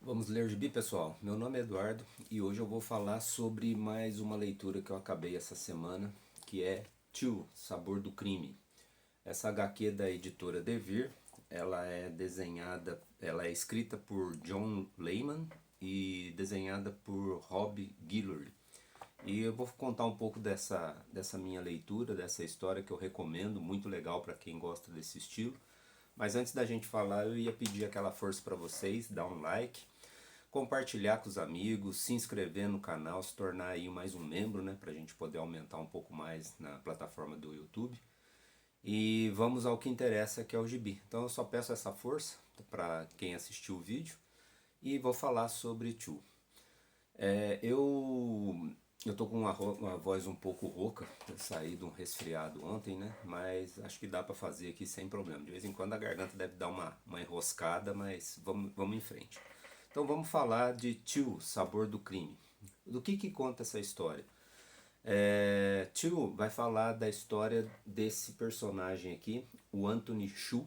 Vamos ler o gibi, pessoal? Meu nome é Eduardo e hoje eu vou falar sobre mais uma leitura que eu acabei essa semana, que é Tio, Sabor do Crime. Essa HQ da editora Devir, ela é escrita por John Layman e desenhada por Rob Guillory. E eu vou contar um pouco dessa minha leitura, dessa história que eu recomendo, muito legal para quem gosta desse estilo. Mas antes da gente falar, eu ia pedir aquela força para vocês, dar um like, compartilhar com os amigos, se inscrever no canal, se tornar aí mais um membro, né, pra gente poder aumentar um pouco mais na plataforma do YouTube. E vamos ao que interessa, que é o gibi. Então eu só peço essa força para quem assistiu o vídeo e vou falar sobre Chu. Eu tô com uma voz um pouco rouca, eu saí de um resfriado ontem, né? Mas acho que dá para fazer aqui sem problema. De vez em quando a garganta deve dar uma enroscada, mas vamos em frente. Então vamos falar de Tio, Sabor do Crime. Do que conta essa história? Tio vai falar da história desse personagem aqui, o Anthony Shu,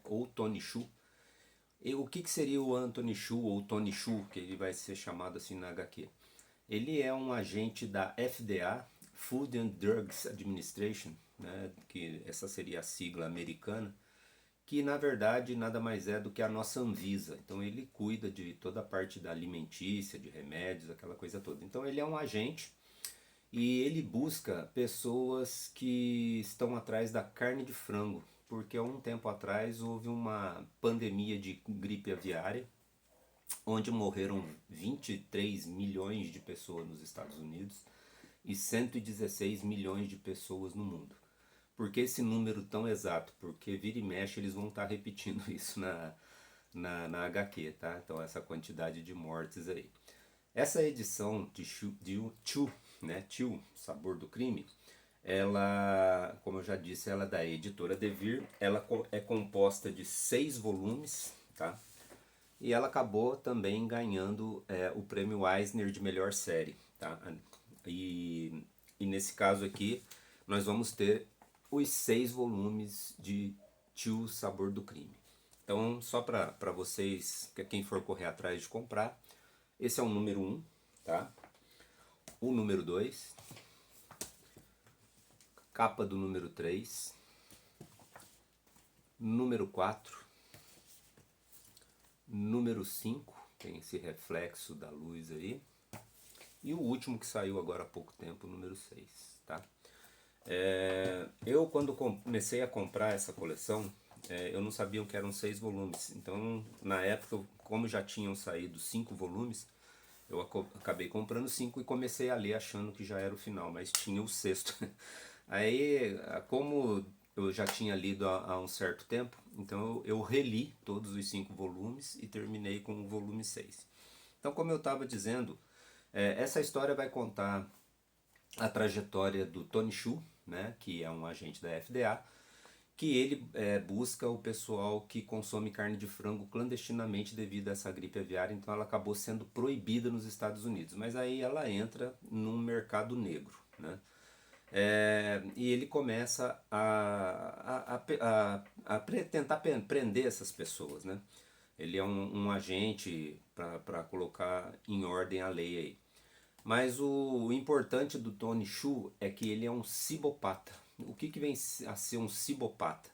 ou Tony Shu. E o que seria o Anthony Shu ou Tony Shu, que ele vai ser chamado assim na HQ? Ele é um agente da FDA, Food and Drugs Administration, né, que essa seria a sigla americana, que na verdade nada mais é do que a nossa Anvisa. Então ele cuida de toda a parte da alimentícia, de remédios, aquela coisa toda. Então ele é um agente e ele busca pessoas que estão atrás da carne de frango, porque há um tempo atrás houve uma pandemia de gripe aviária, onde morreram 23 milhões de pessoas nos Estados Unidos e 116 milhões de pessoas no mundo. Por que esse número tão exato? Porque vira e mexe eles vão estar repetindo isso na HQ, tá? Então essa quantidade de mortes aí. Essa edição de Chu, né? Chu, Sabor do Crime, ela, como eu já disse, ela é da editora Devir, ela é composta de 6 volumes, tá? E ela acabou também ganhando o prêmio Eisner de melhor série, tá? E, e nesse caso aqui nós vamos ter os 6 volumes de Tio Sabor do Crime. Então, só para vocês, quem for correr atrás de comprar, esse é o número um, tá? O número 2, capa do número 3, número 4, número 5, tem esse reflexo da luz aí, e o último que saiu agora há pouco tempo, o número 6, tá? Eu quando comecei a comprar essa coleção, eu não sabia que eram 6 volumes. Então, na época, como já tinham saído 5 volumes, eu acabei comprando 5 e comecei a ler achando que já era o final, mas tinha o sexto. Aí, como eu já tinha lido há um certo tempo, então eu reli todos os 5 volumes e terminei com o volume 6. Então, como eu estava dizendo, essa história vai contar a trajetória do Tony Shu, né, que é um agente da FDA, que ele busca o pessoal que consome carne de frango clandestinamente devido a essa gripe aviária, então ela acabou sendo proibida nos Estados Unidos, mas aí ela entra num mercado negro, né? E ele começa a tentar prender essas pessoas, né? Ele é um agente para colocar em ordem a lei aí. Mas o importante do Tony Shu é que ele é um cibopata. O que vem a ser um cibopata?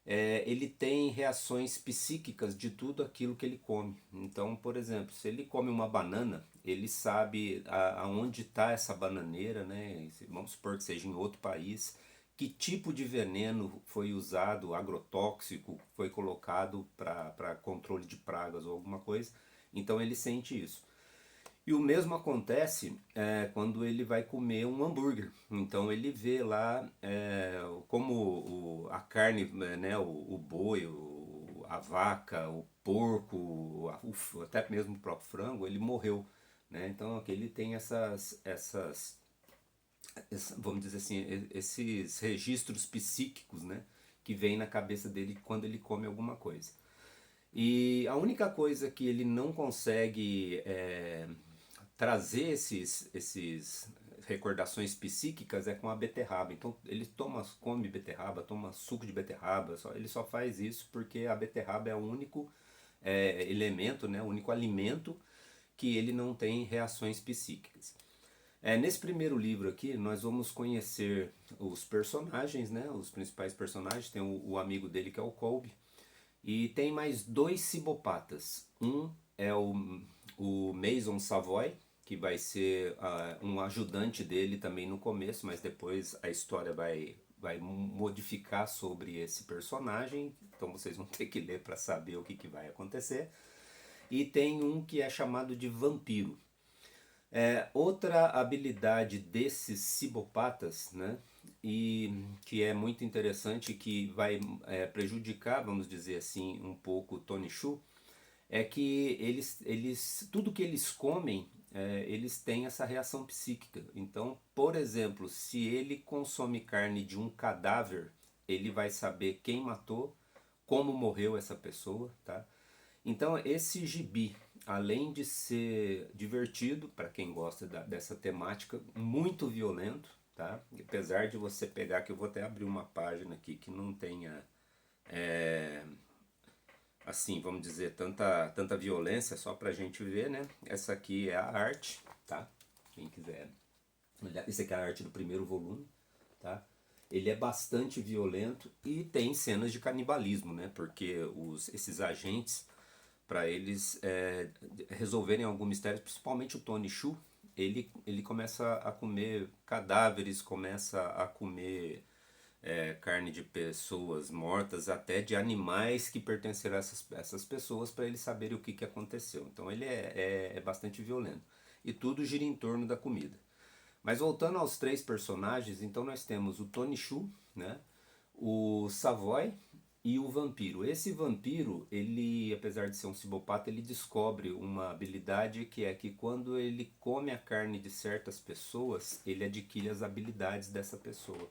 Ele tem reações psíquicas de tudo aquilo que ele come. Então, por exemplo, se ele come uma banana, ele sabe aonde está essa bananeira, né? Vamos supor que seja em outro país, que tipo de veneno foi usado, agrotóxico, foi colocado para controle de pragas ou alguma coisa. Então ele sente isso. E o mesmo acontece quando ele vai comer um hambúrguer. Então ele vê lá como a carne, né, o boi, a vaca, o porco, até mesmo o próprio frango, ele morreu. Né? Então aqui ele tem vamos dizer assim, esses registros psíquicos, né, que vem na cabeça dele quando ele come alguma coisa. E a única coisa que ele não consegue trazer esses recordações psíquicas é com a beterraba. Então ele come beterraba, toma suco de beterraba, ele só faz isso porque a beterraba é o único elemento, né, o único alimento que ele não tem reações psíquicas. Nesse primeiro livro aqui, nós vamos conhecer os personagens, né, os principais personagens. Tem o amigo dele que é o Colby, e tem mais dois cibopatas. Um é o Mason Savoy, que vai ser um ajudante dele também no começo, mas depois a história vai modificar sobre esse personagem, então vocês vão ter que ler para saber o que vai acontecer. E tem um que é chamado de vampiro. Outra habilidade desses cibopatas, né, e que é muito interessante, que vai prejudicar, vamos dizer assim, um pouco o Tony Shu, é que tudo que eles comem, eles têm essa reação psíquica. Então, por exemplo, se ele consome carne de um cadáver, ele vai saber quem matou, como morreu essa pessoa, tá? Então, esse gibi, além de ser divertido para quem gosta dessa temática, muito violento, tá? Apesar de você pegar, que eu vou até abrir uma página aqui que não tenha assim, vamos dizer, tanta violência, só pra gente ver, né? Essa aqui é a arte, tá? Quem quiser olhar, esse aqui é a arte do primeiro volume, tá? Ele é bastante violento e tem cenas de canibalismo, né? Porque esses agentes, para eles resolverem algum mistério, principalmente o Tony Shu, ele começa a comer cadáveres, começa a comer carne de pessoas mortas, até de animais que pertenceram a essas pessoas, para eles saberem o que aconteceu. Então ele é bastante violento. E tudo gira em torno da comida. Mas voltando aos três personagens, então nós temos o Tony Shu, né? O Savoy e o vampiro. Esse vampiro, ele, apesar de ser um cibopata, ele descobre uma habilidade, que é que quando ele come a carne de certas pessoas, ele adquire as habilidades dessa pessoa.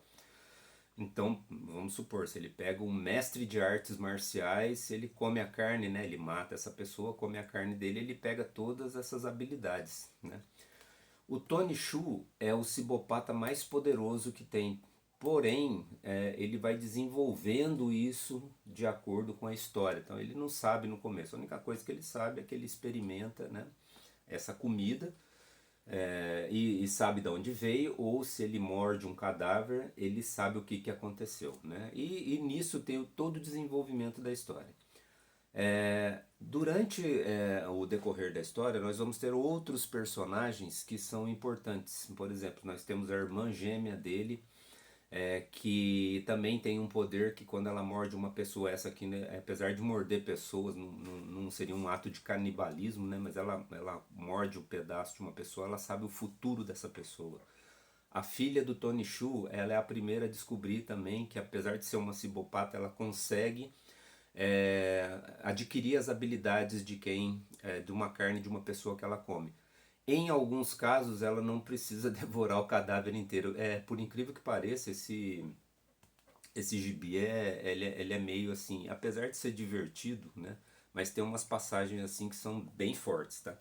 Então, vamos supor, se ele pega um mestre de artes marciais, ele come a carne, né? Ele mata essa pessoa, come a carne dele, ele pega todas essas habilidades, né? O Tony Shu é o cibopata mais poderoso que tem, porém, ele vai desenvolvendo isso de acordo com a história. Então, ele não sabe no começo. A única coisa que ele sabe é que ele experimenta, né, essa comida, e sabe de onde veio, ou se ele morde um cadáver, ele sabe o que aconteceu, né? E nisso tem todo o desenvolvimento da história. Durante o decorrer da história, nós vamos ter outros personagens que são importantes. Por exemplo, nós temos a irmã gêmea dele, que também tem um poder que, quando ela morde uma pessoa, essa aqui, né, apesar de morder pessoas, não seria um ato de canibalismo, né, mas ela morde um pedaço de uma pessoa, ela sabe o futuro dessa pessoa. A filha do Tony Shu, ela é a primeira a descobrir também que, apesar de ser uma cibopata, ela consegue adquirir as habilidades de uma carne de uma pessoa que ela come. Em alguns casos, ela não precisa devorar o cadáver inteiro. Por incrível que pareça, esse gibi ele é meio assim, apesar de ser divertido, né? Mas tem umas passagens assim que são bem fortes, tá?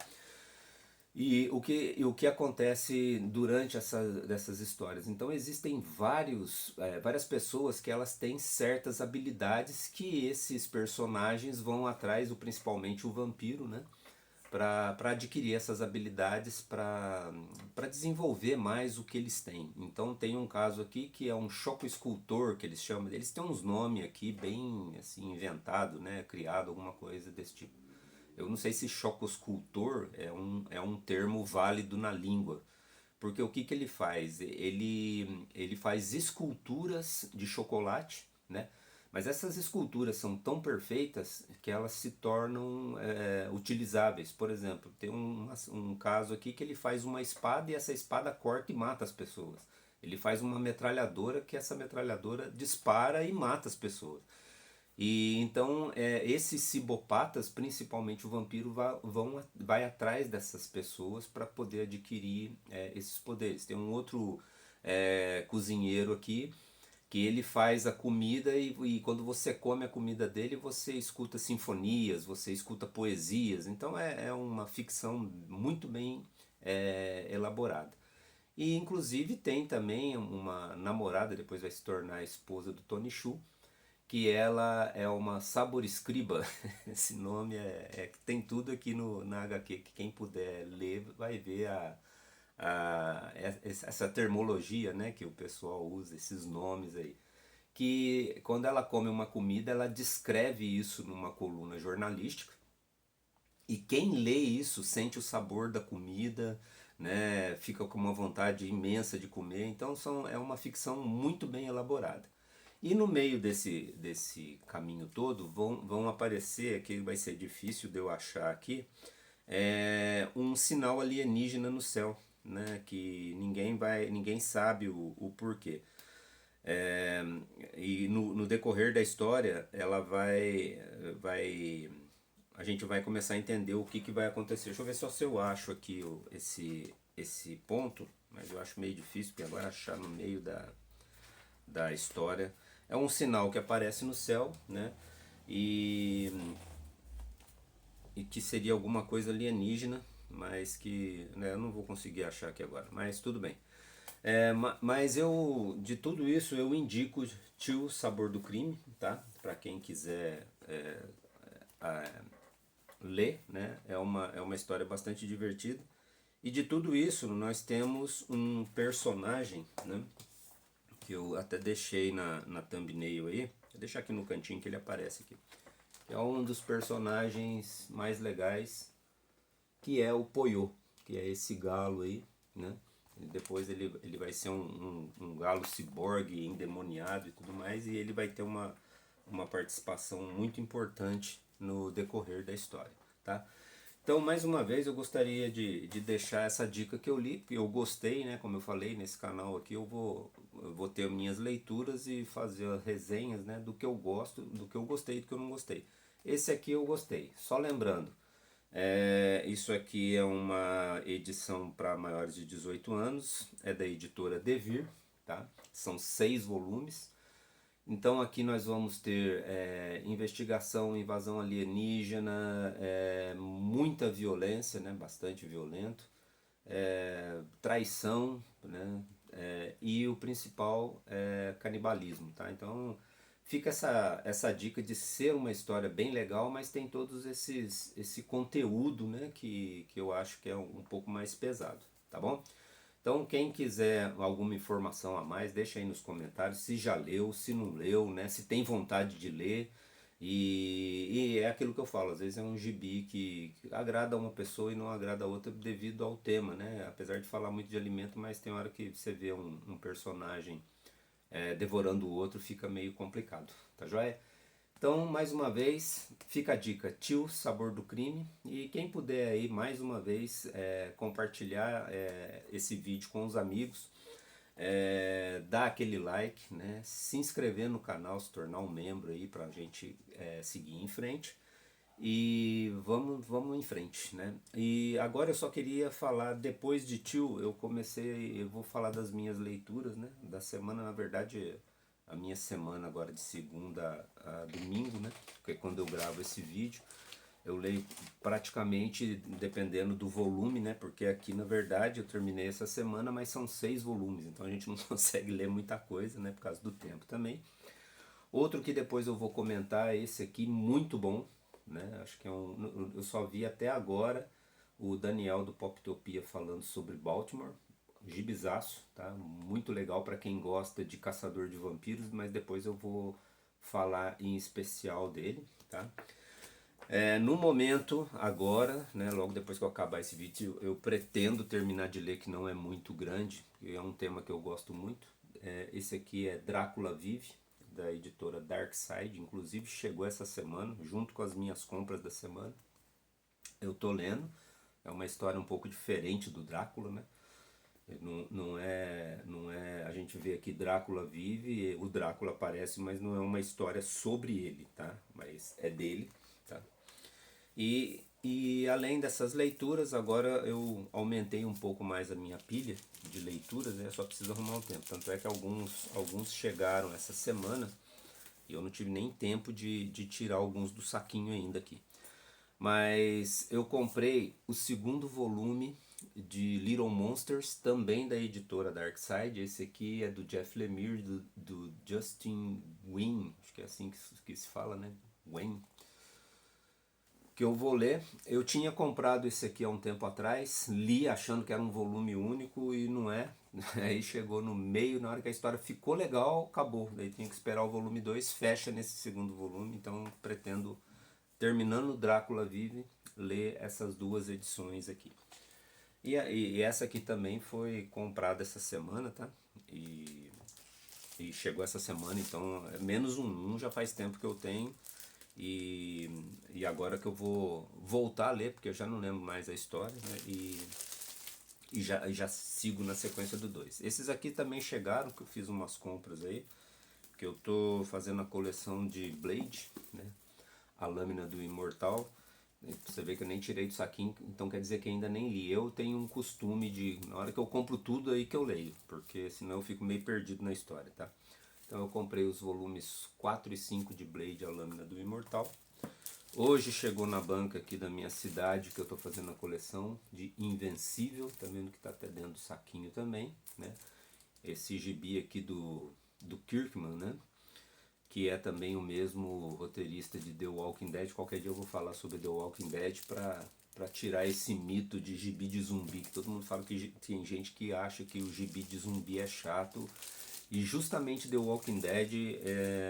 E o que acontece durante dessas histórias? Então existem várias pessoas que elas têm certas habilidades que esses personagens vão atrás, principalmente o vampiro, né? Para adquirir essas habilidades, para desenvolver mais o que eles têm. Então tem um caso aqui que é um choco-escultor, que eles chamam. Eles têm uns nomes aqui bem assim, inventado, né? Criado, alguma coisa desse tipo. Eu não sei se chocoscultor é um termo válido na língua, porque o que ele faz? Ele faz esculturas de chocolate, né? Mas essas esculturas são tão perfeitas que elas se tornam utilizáveis. Por exemplo, tem um caso aqui que ele faz uma espada, e essa espada corta e mata as pessoas. Ele faz uma metralhadora, que essa metralhadora dispara e mata as pessoas. E então esses cibopatas, principalmente o vampiro, vai atrás dessas pessoas para poder adquirir esses poderes. Tem um outro cozinheiro aqui que ele faz a comida, e quando você come a comida dele, você escuta sinfonias, você escuta poesias. Então é uma ficção muito bem elaborada. E inclusive tem também uma namorada, depois vai se tornar a esposa do Tony Shu, que ela é uma saborescriba. Esse nome tem tudo aqui na HQ, que quem puder ler vai ver essa termologia, né, que o pessoal usa, esses nomes aí. Que quando ela come uma comida, ela descreve isso numa coluna jornalística, e quem lê isso sente o sabor da comida, né? Fica com uma vontade imensa de comer. Então é uma ficção muito bem elaborada. E no meio desse caminho todo vão aparecer, que vai ser difícil de eu achar aqui, um sinal alienígena no céu, né? Que ninguém sabe o porquê. É, e no decorrer da história, a gente vai começar a entender o que vai acontecer. Deixa eu ver só se eu acho aqui esse ponto, mas eu acho meio difícil, porque agora achar no meio da história. É um sinal que aparece no céu, né? E, e que seria alguma coisa alienígena, mas que, né, eu não vou conseguir achar aqui agora, mas tudo bem. Mas de tudo isso, eu indico Tio Sabor do Crime, tá? Para quem quiser ler, né? É uma história bastante divertida. E de tudo isso, nós temos um personagem, né? Que eu até deixei na thumbnail aí. Vou deixar aqui no cantinho que ele aparece aqui. Que é um dos personagens mais legais, que é o Poyô, que é esse galo aí, né? Depois ele vai ser um galo ciborgue endemoniado e tudo mais, e ele vai ter uma participação muito importante no decorrer da história, tá? Então, mais uma vez, eu gostaria de deixar essa dica que eu li, que eu gostei, né? Como eu falei, nesse canal aqui eu vou ter minhas leituras e fazer as resenhas, né? Do que eu gosto, do que eu gostei e do que eu não gostei. Esse aqui eu gostei. Só lembrando, isso aqui é uma edição para maiores de 18 anos, é da editora Devir, tá? São 6 volumes. Então aqui nós vamos ter investigação, invasão alienígena, muita violência, né? Bastante violento, traição, né? E o principal é canibalismo, tá? Então fica essa dica de ser uma história bem legal, mas tem todos esse conteúdo, né, que eu acho que é um pouco mais pesado, tá bom? Então quem quiser alguma informação a mais, deixa aí nos comentários se já leu, se não leu, né, se tem vontade de ler. E é aquilo que eu falo, às vezes é um gibi que agrada uma pessoa e não agrada a outra devido ao tema, né? Apesar de falar muito de alimento, mas tem hora que você vê um personagem devorando o outro, fica meio complicado, tá joia? Então, mais uma vez, fica a dica, Tio Sabor do Crime. E quem puder aí, mais uma vez, compartilhar esse vídeo com os amigos, dar aquele like, né? Se inscrever no canal, se tornar um membro aí pra gente seguir em frente. E vamos em frente, né? E agora eu só queria falar, depois de Tio, eu vou falar das minhas leituras, né? Da semana, na verdade, a minha semana agora de segunda a domingo, né? Que é quando eu gravo esse vídeo. Eu leio praticamente, dependendo do volume, né? Porque aqui, na verdade, eu terminei essa semana, mas são 6 volumes, então a gente não consegue ler muita coisa, né? Por causa do tempo também. Outro que depois eu vou comentar é esse aqui, muito bom, né? Acho que eu só vi até agora o Daniel do Poptopia falando sobre Baltimore, gibizaço, tá? Muito legal para quem gosta de Caçador de Vampiros, mas depois eu vou falar em especial dele, tá? No momento, agora, né, logo depois que eu acabar esse vídeo, eu pretendo terminar de ler, que não é muito grande, e é um tema que eu gosto muito. Esse aqui é Drácula Vive, da editora Darkside, inclusive chegou essa semana, junto com as minhas compras da semana. Eu tô lendo, é uma história um pouco diferente do Drácula, né? Não é, a gente vê aqui Drácula vive, o Drácula aparece, mas não é uma história sobre ele, tá? Mas é dele, tá? E além dessas leituras, agora eu aumentei um pouco mais a minha pilha de leituras, né? Só preciso arrumar o tempo. Tanto é que alguns chegaram essa semana e eu não tive nem tempo de tirar alguns do saquinho ainda aqui. Mas eu comprei o segundo volume de Little Monsters, também da editora Darkside. Esse aqui é do Jeff Lemire, do Justin Win, acho que é assim que se fala, né? Wen. Que eu vou ler. Eu tinha comprado esse aqui há um tempo atrás, li achando que era um volume único e não é. Aí chegou no meio, na hora que a história ficou legal, acabou. Daí tinha que esperar o volume 2, fecha nesse segundo volume, então pretendo, terminando Drácula Vive, ler essas duas edições aqui. E essa aqui também foi comprada essa semana, tá? E chegou essa semana, então é menos um já faz tempo que eu tenho. E agora que eu vou voltar a ler, porque eu já não lembro mais a história, né? E já sigo na sequência do 2. Esses aqui também chegaram, que eu fiz umas compras aí, que eu tô fazendo a coleção de Blade, né? A lâmina do Imortal. Você vê que eu nem tirei do saquinho, então quer dizer que ainda nem li. Eu tenho um costume de, na hora que eu compro tudo aí que eu leio, porque senão eu fico meio perdido na história, tá? Então eu comprei os volumes 4 e 5 de Blade, a lâmina do Imortal. Hoje chegou na banca aqui da minha cidade, que eu estou fazendo a coleção de Invencível, tá vendo que está até dentro do saquinho também, né? Esse gibi aqui do Kirkman, né? Que é também o mesmo roteirista de The Walking Dead. Qualquer dia eu vou falar sobre The Walking Dead para tirar esse mito de gibi de zumbi, que todo mundo fala que tem gente que acha que o gibi de zumbi é chato. E justamente The Walking Dead,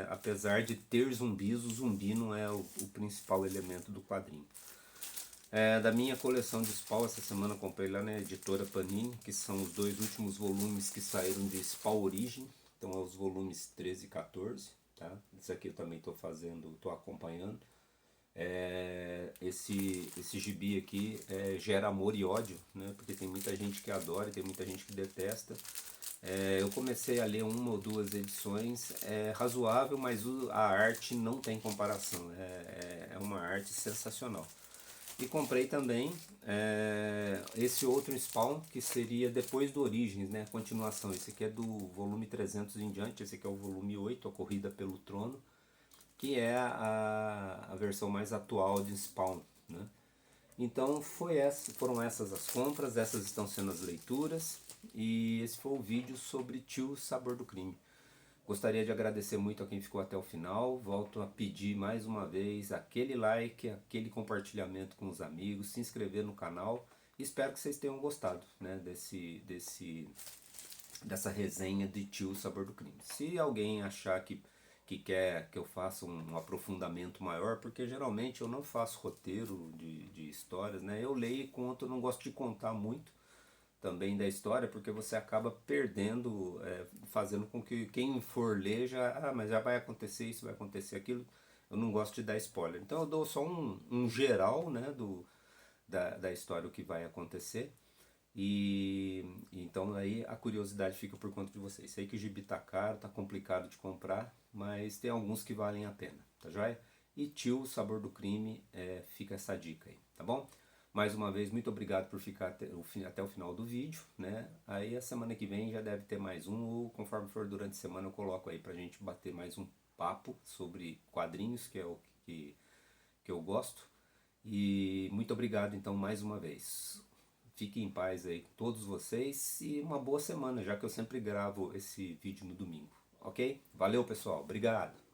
apesar de ter zumbis, o zumbi não é o principal elemento do quadrinho. Da minha coleção de Spawn, essa semana eu comprei lá na editora Panini, que são os dois últimos volumes que saíram de Spawn Origem. Então é os volumes 13 e 14, tá? Isso aqui eu também estou fazendo, estou acompanhando. Esse gibi aqui gera amor e ódio, né? Porque tem muita gente que adora e tem muita gente que detesta. Eu comecei a ler uma ou duas edições, é razoável, mas a arte não tem comparação, é uma arte sensacional. E comprei também esse outro Spawn, que seria depois do Origins, né? Continuação. Esse aqui é do volume 300 em diante, esse aqui é o volume 8, A Corrida pelo Trono, que é a versão mais atual de Spawn, né? Então foram essas as compras, essas estão sendo as leituras, e esse foi o vídeo sobre Tio Sabor do Crime. Gostaria de agradecer muito a quem ficou até o final. Volto a pedir mais uma vez aquele like, aquele compartilhamento com os amigos, se inscrever no canal. Espero que vocês tenham gostado, né, dessa resenha de Tio Sabor do Crime. Se alguém achar que quer que eu faça um aprofundamento maior, porque geralmente eu não faço roteiro de histórias, né? Eu leio e conto, eu não gosto de contar muito também da história, porque você acaba perdendo, fazendo com que quem for ler já, mas já vai acontecer isso, vai acontecer aquilo. Eu não gosto de dar spoiler. Então eu dou só um geral, né, da história, o que vai acontecer. E então aí a curiosidade fica por conta de vocês. Sei que o gibi tá caro, tá complicado de comprar, mas tem alguns que valem a pena, tá joia? E Tio Sabor do Crime, fica essa dica aí, tá bom? Mais uma vez, muito obrigado por ficar até o final do vídeo, né? Aí a semana que vem já deve ter mais um, ou conforme for durante a semana eu coloco aí pra gente bater mais um papo sobre quadrinhos, que é o que eu gosto. E muito obrigado então mais uma vez. Fiquem em paz aí todos vocês e uma boa semana, já que eu sempre gravo esse vídeo no domingo, ok? Valeu pessoal, obrigado!